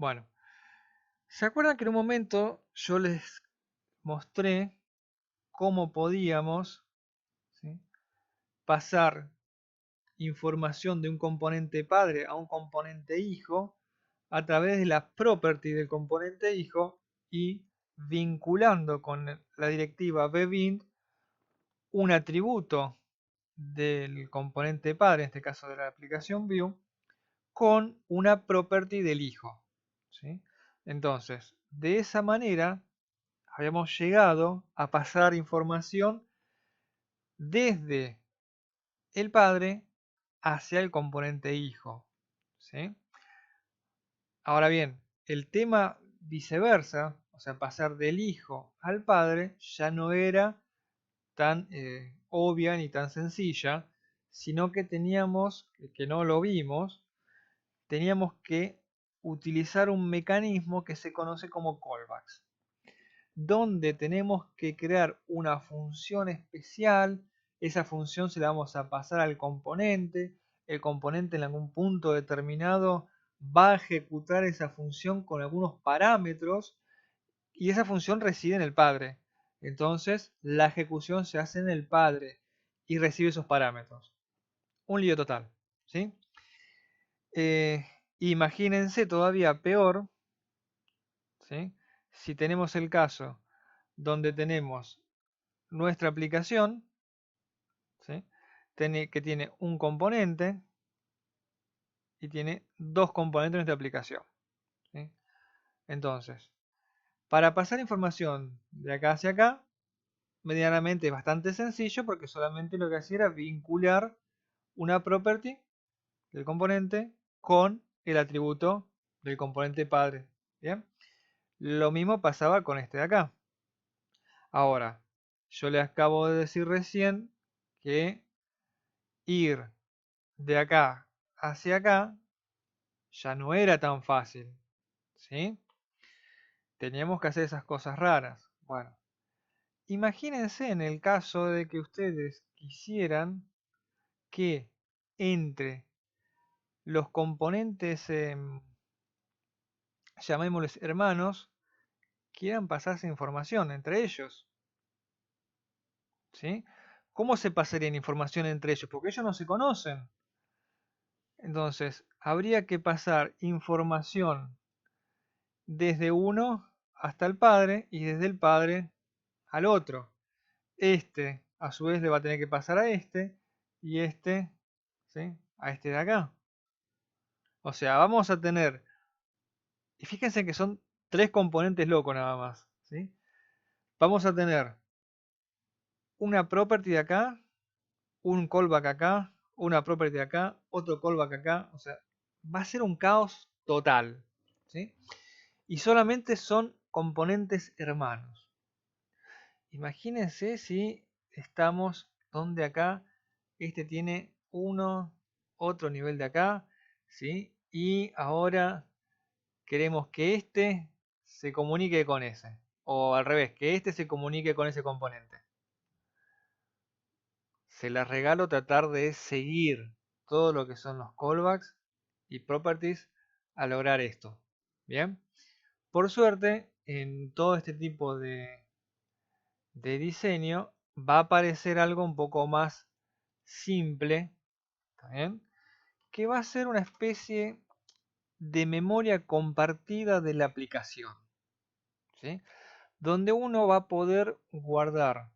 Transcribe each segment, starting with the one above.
Bueno, ¿se acuerdan que en un momento yo les mostré cómo podíamos, ¿sí?, pasar información de un componente padre a un componente hijo a través de las properties del componente hijo y vinculando con la directiva bbind un atributo del componente padre, en este caso de la aplicación view, con una property del hijo, ¿sí? Entonces, de esa manera habíamos llegado a pasar información desde el padre hacia el componente hijo, ¿sí? Ahora bien, el tema viceversa, o sea, pasar del hijo al padre, ya no era tan obvia ni tan sencilla, sino que teníamos, que no lo vimos, teníamos que utilizar un mecanismo que se conoce como callbacks, donde tenemos que crear una función especial. Esa función se la vamos a pasar al componente, el componente en algún punto determinado va a ejecutar esa función con algunos parámetros y esa función reside en el padre. Entonces la ejecución se hace en el padre y recibe esos parámetros. Un lío total, ¿sí? Eh, Imagínense todavía peor, ¿sí?, si tenemos el caso donde tenemos nuestra aplicación, ¿sí?, que tiene un componente y tiene dos componentes en nuestra aplicación, ¿sí? Entonces, para pasar información de acá hacia acá, medianamente es bastante sencillo porque solamente lo que hacía era vincular una property del componente con el atributo del componente padre. ¿Bien? Lo mismo pasaba con este de acá. Ahora, yo le acabo de decir recién que ir de acá hacia acá ya no era tan fácil, ¿sí? Teníamos que hacer esas cosas raras. Bueno, imagínense en el caso de que ustedes quisieran que entre los componentes, llamémosles hermanos, quieran pasarse información entre ellos, ¿sí? ¿Cómo se pasarían información entre ellos? Porque ellos no se conocen. Entonces, habría que pasar información desde uno hasta el padre y desde el padre al otro. Este, a su vez, le va a tener que pasar a este y este, ¿sí?, a este de acá. O sea, vamos a tener, y fíjense que son tres componentes locos nada más, ¿sí? Vamos a tener una property de acá, un callback acá, una property de acá, otro callback acá. O sea, va a ser un caos total, ¿sí? Y solamente son componentes hermanos. Imagínense si estamos donde acá, este tiene uno, otro nivel de acá, ¿sí? Y ahora queremos que este se comunique con ese. O al revés, que este se comunique con ese componente. Se las regalo tratar de seguir todo lo que son los callbacks y properties a lograr esto. Bien, por suerte, en todo este tipo de diseño va a aparecer algo un poco más simple, ¿está bien?, que va a ser una especie de memoria compartida de la aplicación, ¿sí?, donde uno va a poder guardar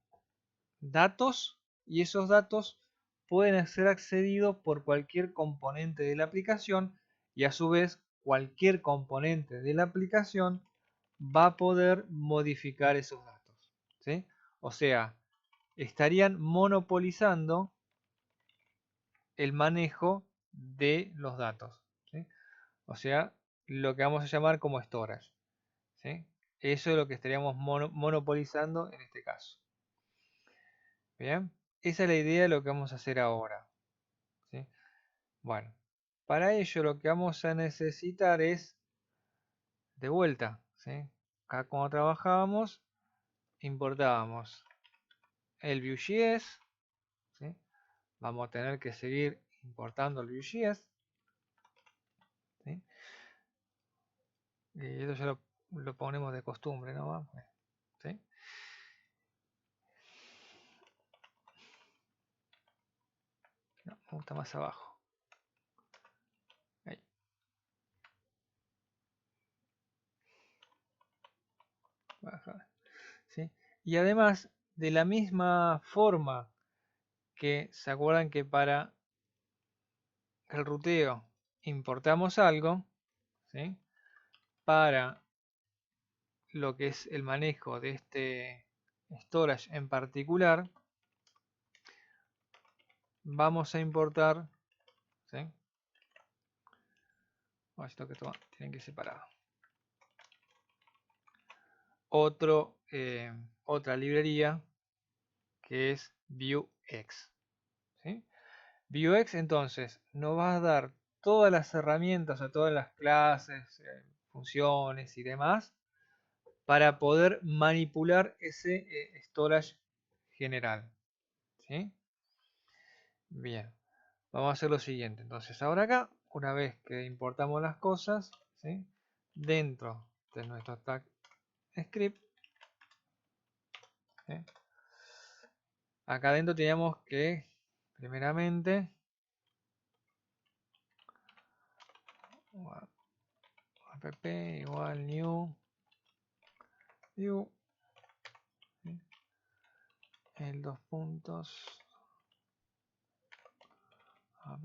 datos y esos datos pueden ser accedidos por cualquier componente de la aplicación y a su vez cualquier componente de la aplicación va a poder modificar esos datos, ¿sí? O sea, estarían monopolizando el manejo de los datos, ¿sí? O sea, lo que vamos a llamar como storage, ¿sí? Eso es lo que estaríamos monopolizando en este caso. Bien, esa es la idea de lo que vamos a hacer ahora, ¿sí? Bueno, para ello lo que vamos a necesitar es, de vuelta, ¿sí?, acá cuando trabajábamos, importábamos el Vue.js, ¿sí? Vamos a tener que seguir importando el Vue.js, ¿sí? Y esto ya lo ponemos de costumbre, ¿no? ¿Sí? No, me gusta más abajo. Ahí. Baja. ¿Sí? Y además, de la misma forma que se acuerdan que para el ruteo importamos algo, ¿sí? Para lo que es el manejo de este storage en particular, vamos a importar, ¿sí? Esto que tienen que ir separados. Otra librería que es Vuex, ¿sí? Vuex entonces nos va a dar todas las herramientas, a todas las clases, funciones y demás para poder manipular ese storage general, ¿sí? Bien, vamos a hacer lo siguiente. Entonces ahora acá, una vez que importamos las cosas, ¿sí? Dentro de nuestro tag script, ¿sí? Acá adentro teníamos que, primeramente, app igual new view, ¿sí? El dos puntos app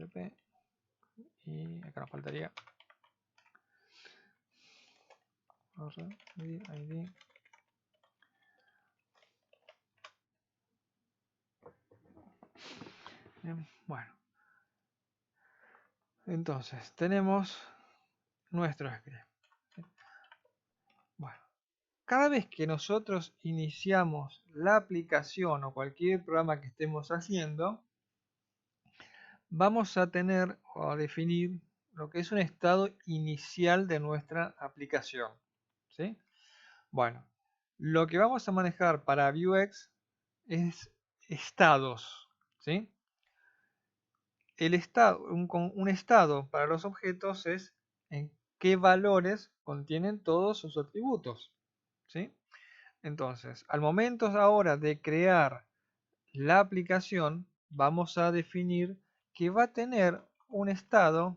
y acá nos faltaría id. Bien, bueno, entonces tenemos nuestro script. Bueno, cada vez que nosotros iniciamos la aplicación o cualquier programa que estemos haciendo, vamos a tener o a definir lo que es un estado inicial de nuestra aplicación, ¿sí? Bueno, lo que vamos a manejar para Vuex es estados, ¿sí? El estado, un estado para los objetos es en qué valores contienen todos sus atributos, ¿sí? Entonces, al momento ahora de crear la aplicación, vamos a definir que va a tener un estado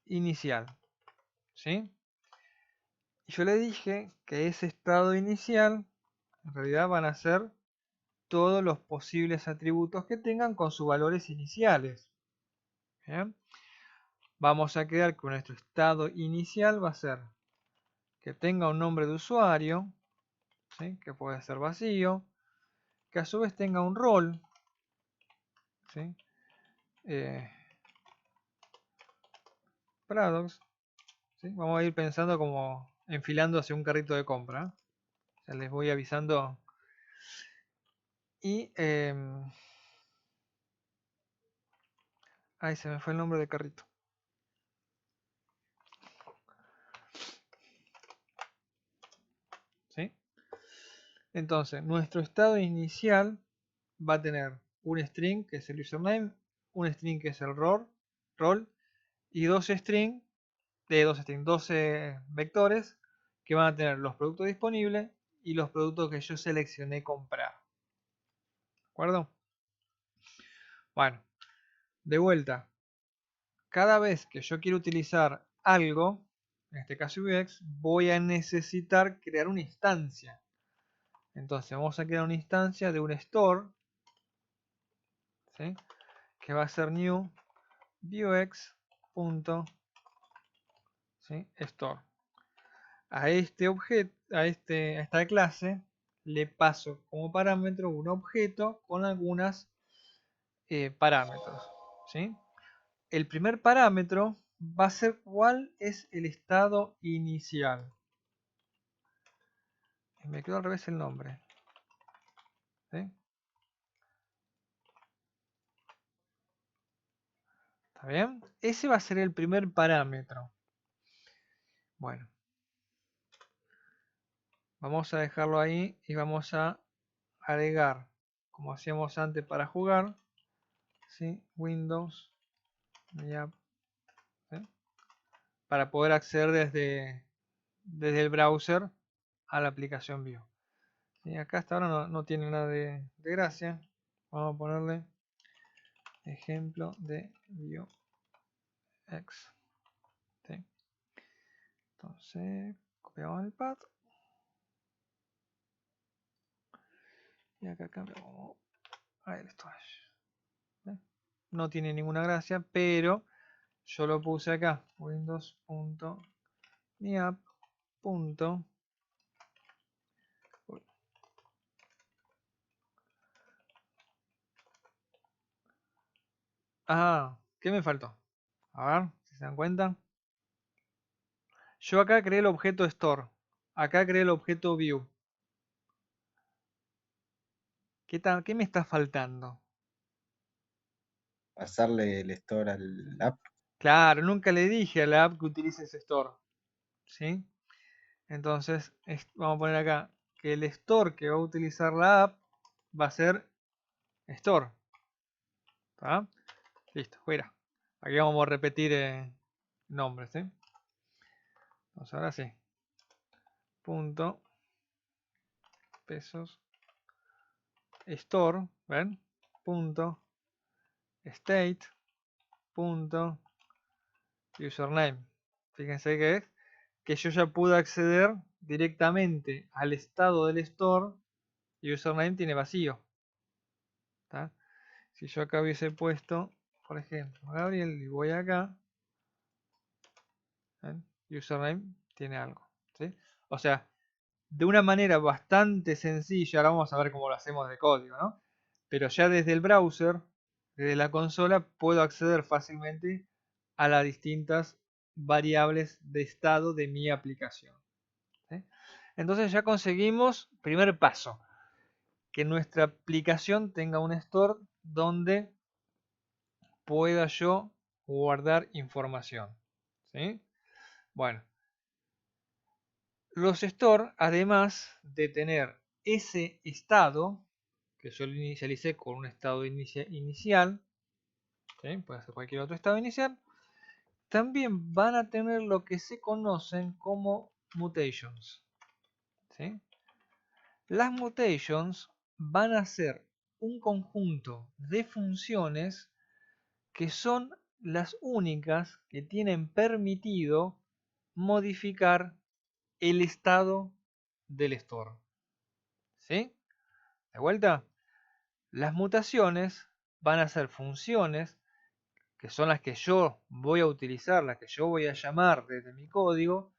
inicial, ¿sí? Y yo le dije que ese estado inicial en realidad van a ser todos los posibles atributos que tengan con sus valores iniciales. ¿Bien? Vamos a crear que nuestro estado inicial va a ser que tenga un nombre de usuario, ¿sí? Que puede ser vacío, que a su vez tenga un rol, ¿sí? Paradox, ¿sí? Vamos a ir pensando como enfilando hacia un carrito de compra. Ya les voy avisando. Y ahí se me fue el nombre del carrito. ¿Sí? Entonces, nuestro estado inicial va a tener un string que es el username, un string que es el rol y dos 12 vectores que van a tener los productos disponibles y los productos que yo seleccioné comprar. ¿De acuerdo? Bueno, de vuelta. Cada vez que yo quiero utilizar algo, en este caso Vuex, voy a necesitar crear una instancia. Entonces vamos a crear una instancia de un store, ¿sí? Que va a ser new Vuex.store. A este objeto, a esta clase, le paso como parámetro un objeto con algunos parámetros, ¿sí? El primer parámetro va a ser cuál es el estado inicial. Me quedó al revés el nombre, ¿sí? ¿Está bien? Ese va a ser el primer parámetro. Bueno, vamos a dejarlo ahí y vamos a agregar, como hacíamos antes para jugar, ¿sí? Windows, ¿sí? para poder acceder desde el browser a la aplicación Vue. Y acá hasta ahora no tiene nada de gracia. Vamos a ponerle ejemplo de Vuex. ¿Sí? Entonces, copiamos el path. Y acá cambiamos el storage. ¿Sí? No tiene ninguna gracia, pero yo lo puse acá. Windows.niapp. Ah, ¿qué me faltó? A ver, si se dan cuenta. Yo acá creé el objeto store. Acá creé el objeto view. ¿Qué me está faltando? Pasarle el store al app. Claro, nunca le dije a la app que utilice ese store. ¿Sí? Entonces, vamos a poner acá que el store que va a utilizar la app va a ser store. ¿Está? Listo, fuera. Aquí vamos a repetir nombres. ¿Sí? Entonces, ahora sí. Punto. Pesos. Store. ¿Ven? Punto. State. Punto. Username. Fíjense que es que yo ya pude acceder directamente al estado del store y username tiene vacío. ¿Tá? Si yo acá hubiese puesto, por ejemplo, Gabriel y voy acá, ¿ven? Username tiene algo. ¿Sí? O sea, de una manera bastante sencilla, ahora vamos a ver cómo lo hacemos de código, ¿no? Pero ya desde el browser, desde la consola, puedo acceder fácilmente a las distintas variables de estado de mi aplicación. ¿Sí? Entonces ya conseguimos, primer paso, que nuestra aplicación tenga un store donde pueda yo guardar información. ¿Sí? Bueno, los store, además de tener ese estado, que yo lo inicialicé con un estado inicial, ¿sí? Puede ser cualquier otro estado inicial, también van a tener lo que se conocen como mutations. ¿Sí? Las mutations van a ser un conjunto de funciones que son las únicas que tienen permitido modificar el estado del store. ¿Sí? De vuelta, las mutaciones van a ser funciones que son las que yo voy a utilizar, las que yo voy a llamar desde mi código,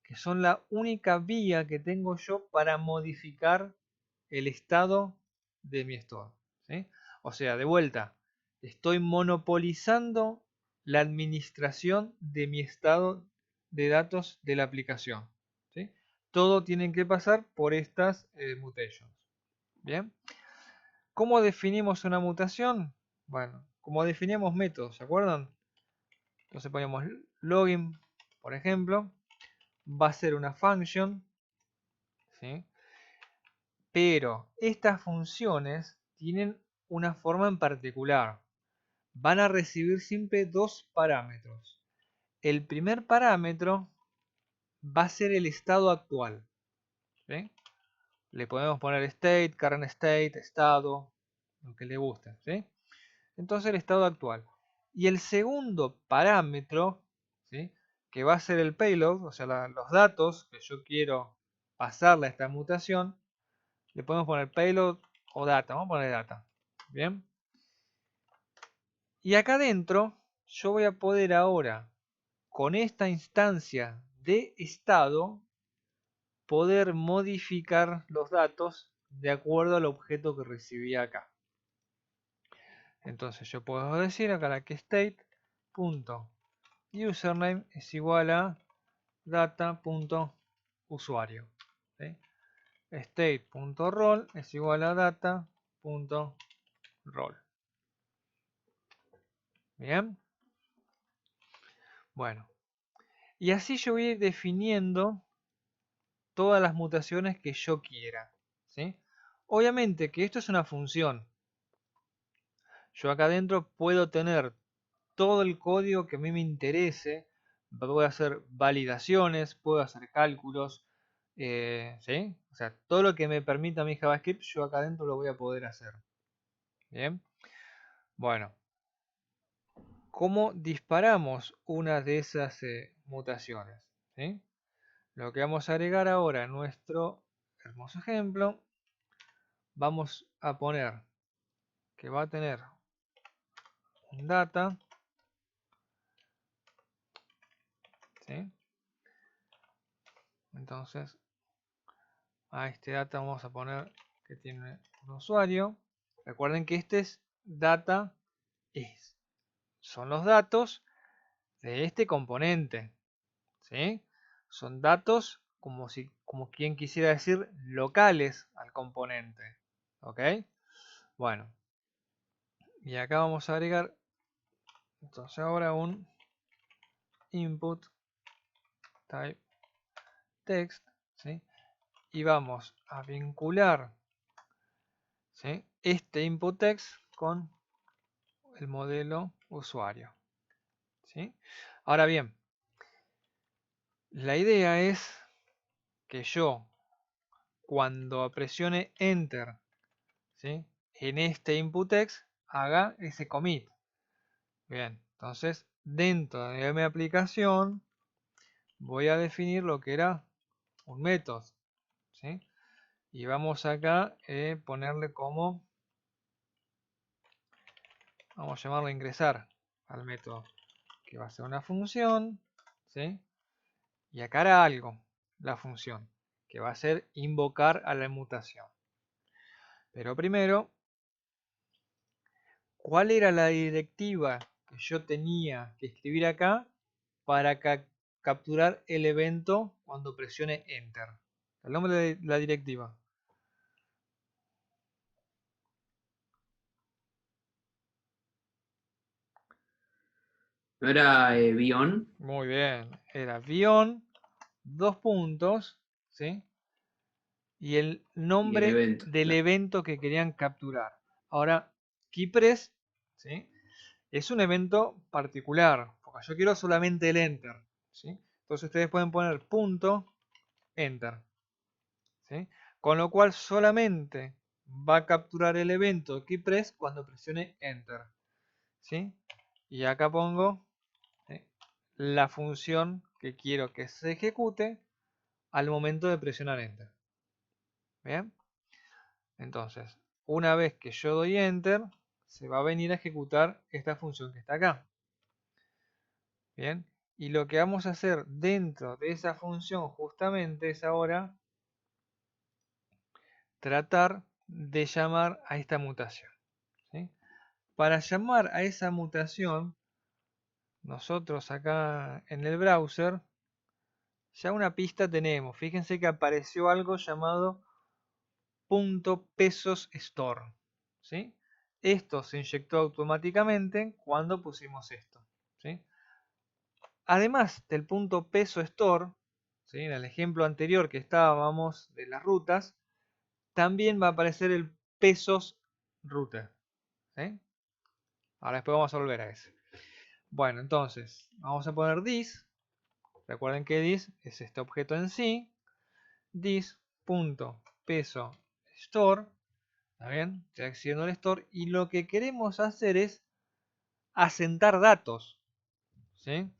que son la única vía que tengo yo para modificar el estado de mi store. ¿Sí? O sea, de vuelta, estoy monopolizando la administración de mi estado de datos de la aplicación. ¿Sí? Todo tiene que pasar por estas mutations. Bien. ¿Cómo definimos una mutación? Bueno, como definimos métodos, ¿se acuerdan? Entonces ponemos login, por ejemplo, va a ser una function, ¿sí? Pero estas funciones tienen una forma en particular. Van a recibir siempre dos parámetros. El primer parámetro va a ser el estado actual. ¿Sí? Le podemos poner state, current state, estado, lo que le guste. ¿Sí? Entonces el estado actual. Y el segundo parámetro, ¿sí? Que va a ser el payload, o sea, los datos que yo quiero pasarle a esta mutación, le podemos poner payload o data. Vamos a poner data. Bien. Y acá adentro yo voy a poder ahora, con esta instancia de estado, poder modificar los datos de acuerdo al objeto que recibí acá. Entonces yo puedo decir acá que state.username es igual a data.usuario. ¿Sí? State.role es igual a data.role. Bien. Bueno. Y así yo voy a ir definiendo todas las mutaciones que yo quiera. ¿Sí? Obviamente que esto es una función. Yo acá adentro puedo tener todo el código que a mí me interese puedo hacer validaciones, puedo hacer cálculos, ¿sí? O sea, todo lo que me permita mi JavaScript, yo acá adentro lo voy a poder hacer. Bien. Bueno, ¿cómo disparamos una de esas mutaciones? ¿Sí? Lo que vamos a agregar ahora en nuestro hermoso ejemplo, vamos a poner que va a tener un data, ¿sí? Entonces, a este data vamos a poner que tiene un usuario. Recuerden que este es data, son los datos de este componente, ¿sí? Son datos como quien quisiera decir locales al componente, ¿ok? Bueno, y acá vamos a agregar entonces ahora un input type text, ¿sí? Y vamos a vincular, ¿sí?, este input text con el modelo usuario, ¿sí? Ahora bien, la idea es que yo cuando presione enter, ¿sí?, en este input text haga ese commit. Bien, entonces dentro de mi aplicación voy a definir lo que era un método, ¿sí? Y vamos acá a ponerle como, vamos a llamarlo ingresar al método, que va a ser una función, ¿sí? Y acá hará algo, la función, que va a ser invocar a la mutación. Pero primero, ¿cuál era la directiva que yo tenía que escribir acá para capturar el evento cuando presione Enter? El nombre de la directiva. ¿No era Bion? Muy bien, era Bion, dos puntos, ¿sí?, y el Y el nombre evento, del claro. evento que querían capturar. Ahora, keypress, ¿sí?, es un evento particular, porque yo quiero solamente el enter, ¿sí? Entonces ustedes pueden poner punto enter, ¿sí? Con lo cual solamente va a capturar el evento keypress cuando presione enter, ¿sí? Y acá pongo, ¿sí?, la función que quiero que se ejecute al momento de presionar enter. Bien, entonces una vez que yo doy enter se va a venir a ejecutar esta función que está acá. Bien, y lo que vamos a hacer dentro de esa función justamente es ahora tratar de llamar a esta mutación, ¿sí? Para llamar a esa mutación, nosotros acá en el browser ya una pista tenemos. Fíjense que apareció algo llamado .pesosStore, ¿sí? Esto se inyectó automáticamente cuando pusimos esto, ¿sí? Además del .pesosStore, ¿sí?, en el ejemplo anterior que estábamos de las rutas, también va a aparecer el pesos router, ¿sí? Ahora después vamos a volver a ese. Bueno, entonces vamos a poner this. Recuerden que this es este objeto en sí. This.peso.store. ¿Está bien? Estoy accediendo al store. Y lo que queremos hacer es asentar datos, ¿sí?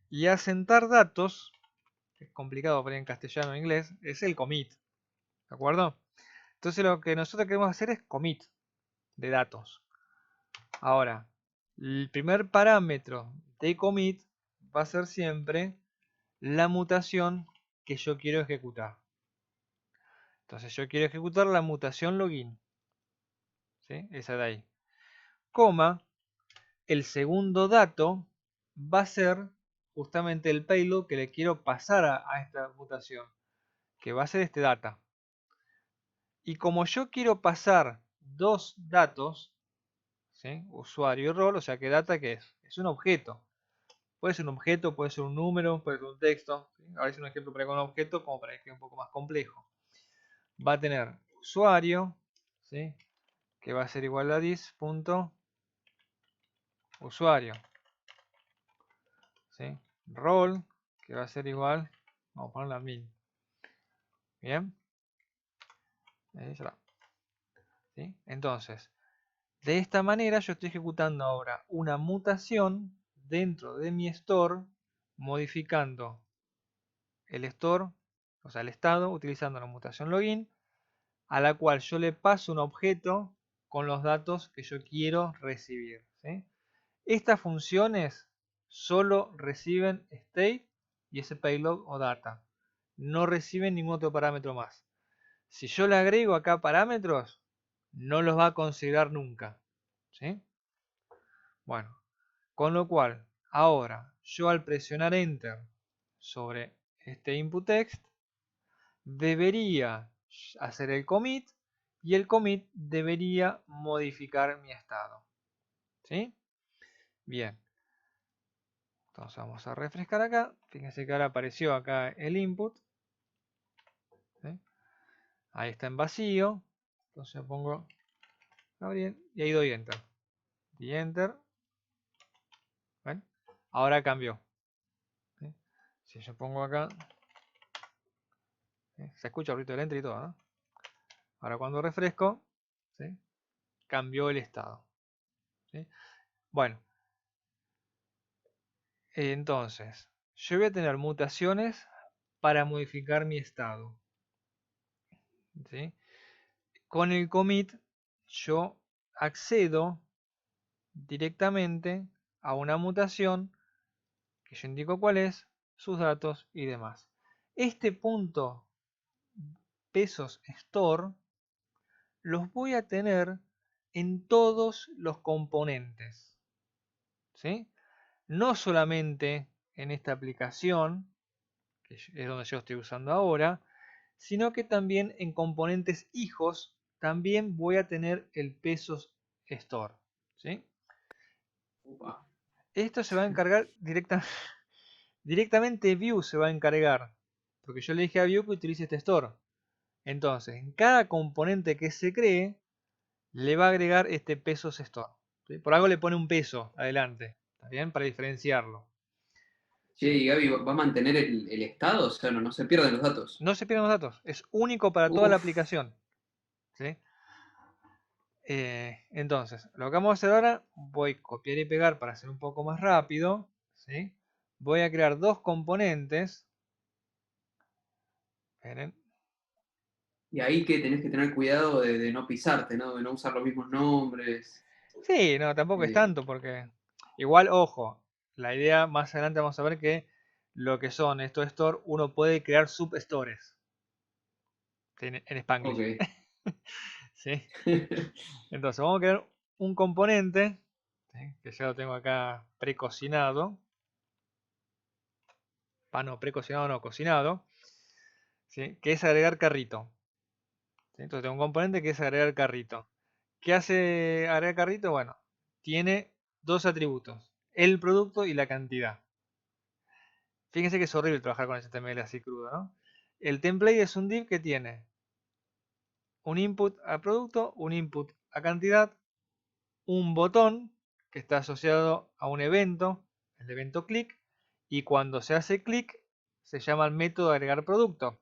Y asentar datos, es complicado poner en castellano o en inglés, es el commit. ¿De acuerdo? Entonces lo que nosotros queremos hacer es commit de datos. Ahora, el primer parámetro de commit va a ser siempre la mutación que yo quiero ejecutar. Entonces yo quiero ejecutar la mutación login, ¿sí?, esa de ahí, coma, el segundo dato va a ser justamente el payload que le quiero pasar a esta mutación, que va a ser este data. Y como yo quiero pasar dos datos, ¿sí?, usuario y rol, o sea que data, ¿qué es? Es un objeto. Puede ser un objeto, puede ser un número, puede ser un texto, ¿sí? Ahora es un ejemplo para con un objeto, como para que quede un poco más complejo. Va a tener usuario, ¿sí?, que va a ser igual a this.usuario, ¿sí? rol, que va a ser igual, vamos a ponerle a 1000. Bien. Ahí está. ¿Sí? Entonces, de esta manera yo estoy ejecutando ahora una mutación dentro de mi store, modificando el store, o sea, el estado, utilizando la mutación login, a la cual yo le paso un objeto con los datos que yo quiero recibir. ¿Sí? Estas funciones solo reciben state y ese payload o data. No reciben ningún otro parámetro más. Si yo le agrego acá parámetros, no los va a considerar nunca. ¿Sí? Bueno, con lo cual, ahora yo al presionar Enter sobre este input text, debería hacer el commit y el commit debería modificar mi estado. ¿Sí? Bien. Entonces vamos a refrescar acá. Fíjense que ahora apareció acá el input. ¿Sí? Ahí está en vacío. Entonces pongo Gabriel y ahí doy Enter. Y Enter. ¿Ven? Ahora cambió. ¿Sí? Si yo pongo acá, ¿sí? Se escucha el ruido del Enter y todo, ¿no? Ahora cuando refresco, ¿sí? Cambió el estado. ¿Sí? Bueno, entonces, yo voy a tener mutaciones para modificar mi estado. ¿Sí? Con el commit yo accedo directamente a una mutación que yo indico cuál es, sus datos y demás. Este punto pesos store los voy a tener en todos los componentes. ¿Sí? No solamente en esta aplicación, que es donde yo estoy usando ahora, sino que también en componentes hijos también voy a tener el pesos store. ¿Sí? Upa. Esto se va a encargar directamente Vue se va a encargar, porque yo le dije a Vue que utilice este store. Entonces, en cada componente que se cree, le va a agregar este pesos store. ¿Sí? Por algo le pone un peso adelante, ¿está bien? Para diferenciarlo. Che, y Gaby, ¿va a mantener el estado? O sea, no se pierden los datos. No se pierden los datos, es único para toda la Uf. aplicación. ¿Sí? Entonces, lo que vamos a hacer ahora, voy a copiar y pegar para hacer un poco más rápido. ¿Sí? Voy a crear dos componentes. Esperen. Y ahí que tenés que tener cuidado de no pisarte, ¿no? De no usar los mismos nombres. Sí, no, tampoco es tanto porque igual, ojo, la idea más adelante vamos a ver que lo que son estos store, uno puede crear substores en Spanglish. Ok. ¿Sí? Entonces vamos a crear un componente, ¿sí? Que ya lo tengo acá precocinado. No, precocinado no, cocinado. ¿Sí? Que es agregar carrito. ¿Sí? Entonces tengo un componente que es agregar carrito. ¿Qué hace agregar carrito? Bueno, tiene dos atributos, el producto y la cantidad. Fíjense que es horrible trabajar con HTML así crudo, ¿no? El template es un div que tiene un input a producto, un input a cantidad, un botón que está asociado a un evento, el evento click, y cuando se hace clic se llama el método agregar producto.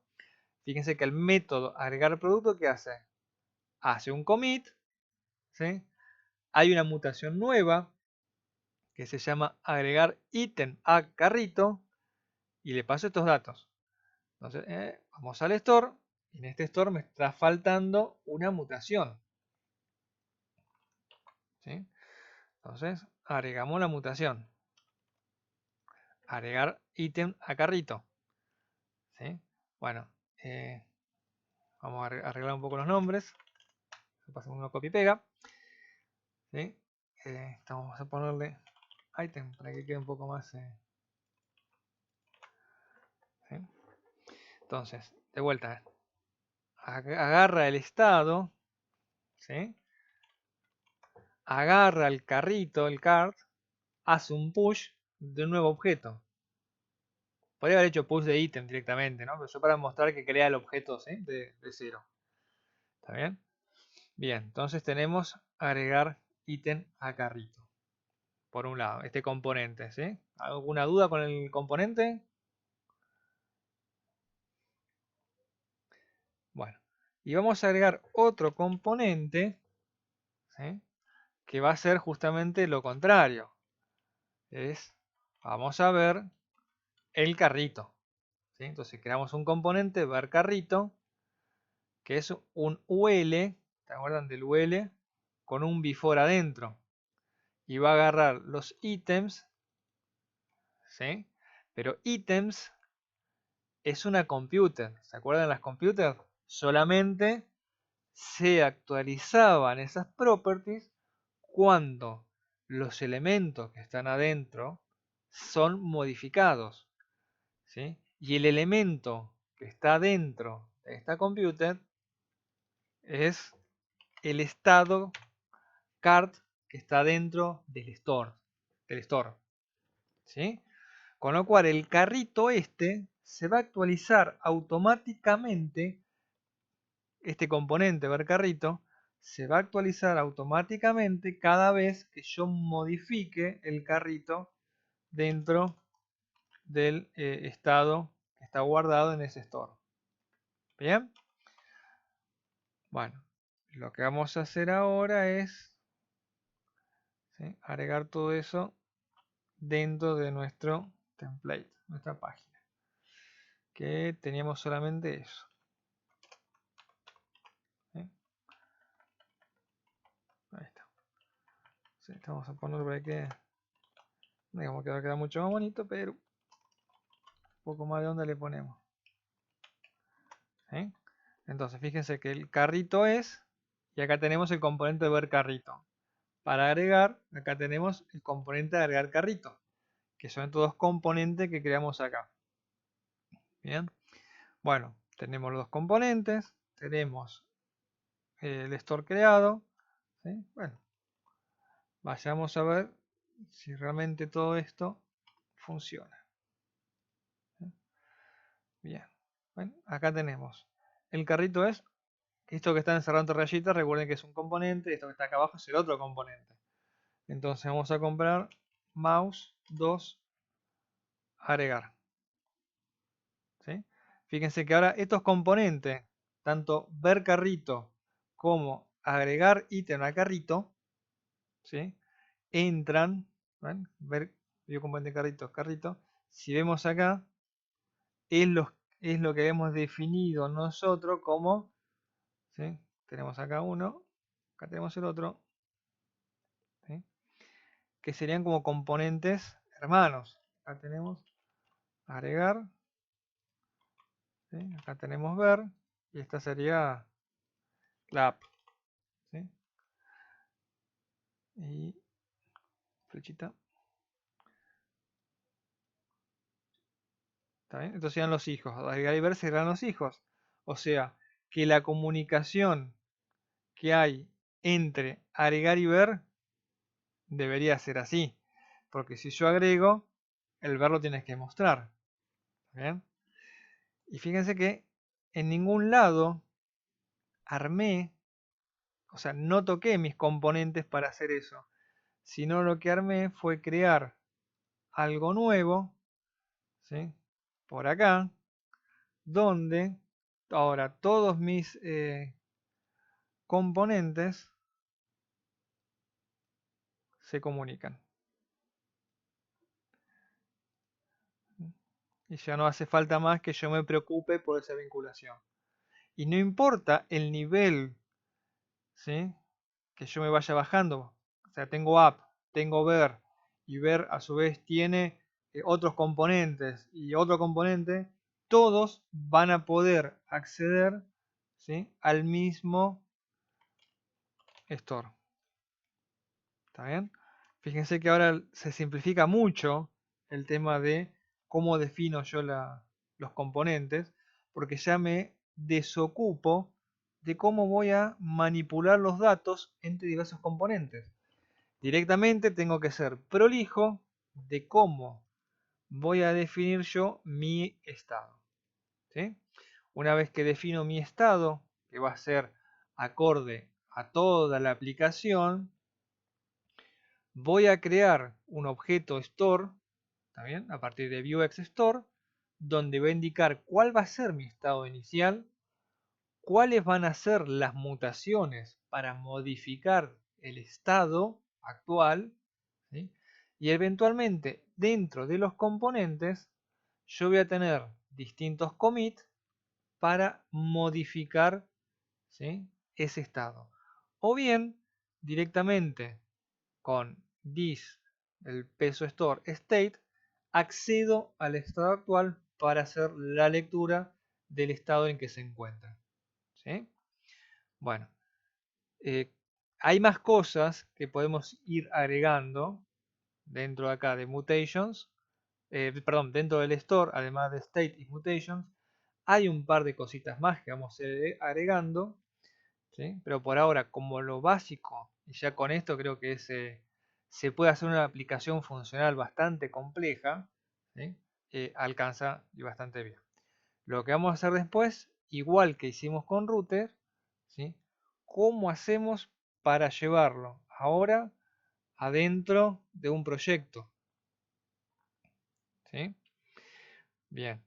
Fíjense que el método agregar producto, ¿qué hace? Hace un commit, ¿sí? Hay una mutación nueva que se llama agregar ítem a carrito y le paso estos datos. Entonces, vamos al store y en este store me está faltando una mutación. ¿Sí? Entonces, agregamos la mutación. Agregar ítem a carrito. ¿Sí? Bueno, vamos a arreglar un poco los nombres. Pasamos una copia y pega. ¿Sí? Vamos a ponerle item para que quede un poco más. ¿Sí? Entonces, de vuelta, agarra el estado. ¿Sí? Agarra el carrito, el cart, hace un push de un nuevo objeto. Podría haber hecho push de ítem directamente, ¿no? Pero yo para mostrar que crea el objeto, ¿sí? de cero. ¿Está bien? Bien, entonces tenemos agregar ítem a carrito. por un lado, este componente, ¿sí? ¿Alguna duda con el componente? Bueno, y vamos a agregar otro componente, ¿sí? Que va a ser justamente lo contrario. Vamos a ver el carrito, ¿sí? Entonces creamos un componente, ver carrito, que es un UL, ¿te acuerdan del UL? Con un before adentro. Y va a agarrar los ítems, ¿sí? Pero ítems es una computer. ¿Se acuerdan las computers? Solamente se actualizaban esas properties cuando los elementos que están adentro son modificados, ¿sí? Y el elemento que está dentro de esta computer es el estado card que está dentro del store, ¿sí? Con lo cual el carrito este se va a actualizar automáticamente, este componente ver carrito se va a actualizar automáticamente cada vez que yo modifique el carrito dentro del estado que está guardado en ese store. Bien, bueno, lo que vamos a hacer ahora es, ¿sí?, agregar todo eso dentro de nuestro template, nuestra página, que teníamos solamente eso. ¿Sí? Ahí está. Sí, vamos a ponerlo para que digamos que va a quedar mucho más bonito, pero un poco más de onda le ponemos. ¿Sí? Entonces fíjense que el carrito es, y acá tenemos el componente de ver carrito. Para agregar, acá tenemos el componente de agregar carrito, que son estos dos componentes que creamos acá. Bien, bueno, tenemos los dos componentes, tenemos el store creado, ¿sí? Bueno, vayamos a ver si realmente todo esto funciona. Bien, bueno, acá tenemos el carrito es esto que está encerrado entre rayitas, recuerden que es un componente, esto que está acá abajo es el otro componente. Entonces vamos a comprar mouse 2 agregar. ¿Sí? Fíjense que ahora estos componentes, tanto ver carrito como agregar ítem a carrito, ¿sí?, entran, ¿ven? Ver view componente carrito, carrito. Si vemos acá, es lo que hemos definido nosotros como, ¿sí?, tenemos acá uno, acá tenemos el otro, ¿sí?, que serían como componentes hermanos. Acá tenemos agregar, ¿sí?, acá tenemos ver, y esta sería la app, ¿sí? Y flechita. ¿Está bien? Entonces serían los hijos. Agregar y ver serán los hijos. O sea, que la comunicación que hay entre agregar y ver debería ser así. Porque si yo agrego, el ver lo tienes que mostrar. ¿Bien? Y fíjense que en ningún lado armé, o sea, no toqué mis componentes para hacer eso. Sino lo que armé fue crear algo nuevo, ¿sí?, por acá, donde ahora todos mis componentes se comunican. Y ya no hace falta más que yo me preocupe por esa vinculación. Y no importa el nivel, ¿sí?, que yo me vaya bajando. O sea, tengo app, tengo ver, y ver a su vez tiene otros componentes y otro componente, todos van a poder acceder, ¿sí?, al mismo store. ¿Está bien? Fíjense que ahora se simplifica mucho el tema de cómo defino yo los componentes, porque ya me desocupo de cómo voy a manipular los datos entre diversos componentes. Directamente tengo que ser prolijo de cómo voy a definir yo mi estado. ¿Sí? Una vez que defino mi estado, que va a ser acorde a toda la aplicación, voy a crear un objeto store, ¿está bien? A partir de Vuex store, donde voy a indicar cuál va a ser mi estado inicial, cuáles van a ser las mutaciones para modificar el estado actual, ¿sí? Y eventualmente dentro de los componentes yo voy a tener distintos commits para modificar, ¿sí?, ese estado. O bien directamente con this, el peso store state, accedo al estado actual para hacer la lectura del estado en que se encuentra, ¿sí? Bueno, hay más cosas que podemos ir agregando dentro de acá de mutations, perdón, dentro del store, además de state y mutations, hay un par de cositas más que vamos a ir agregando, ¿sí? Pero por ahora, como lo básico, y ya con esto creo que se puede hacer una aplicación funcional bastante compleja, ¿sí? Alcanza y bastante bien. Lo que vamos a hacer después, igual que hicimos con router, ¿sí?, ¿cómo hacemos para llevarlo ahora adentro de un proyecto? ¿Sí? Bien.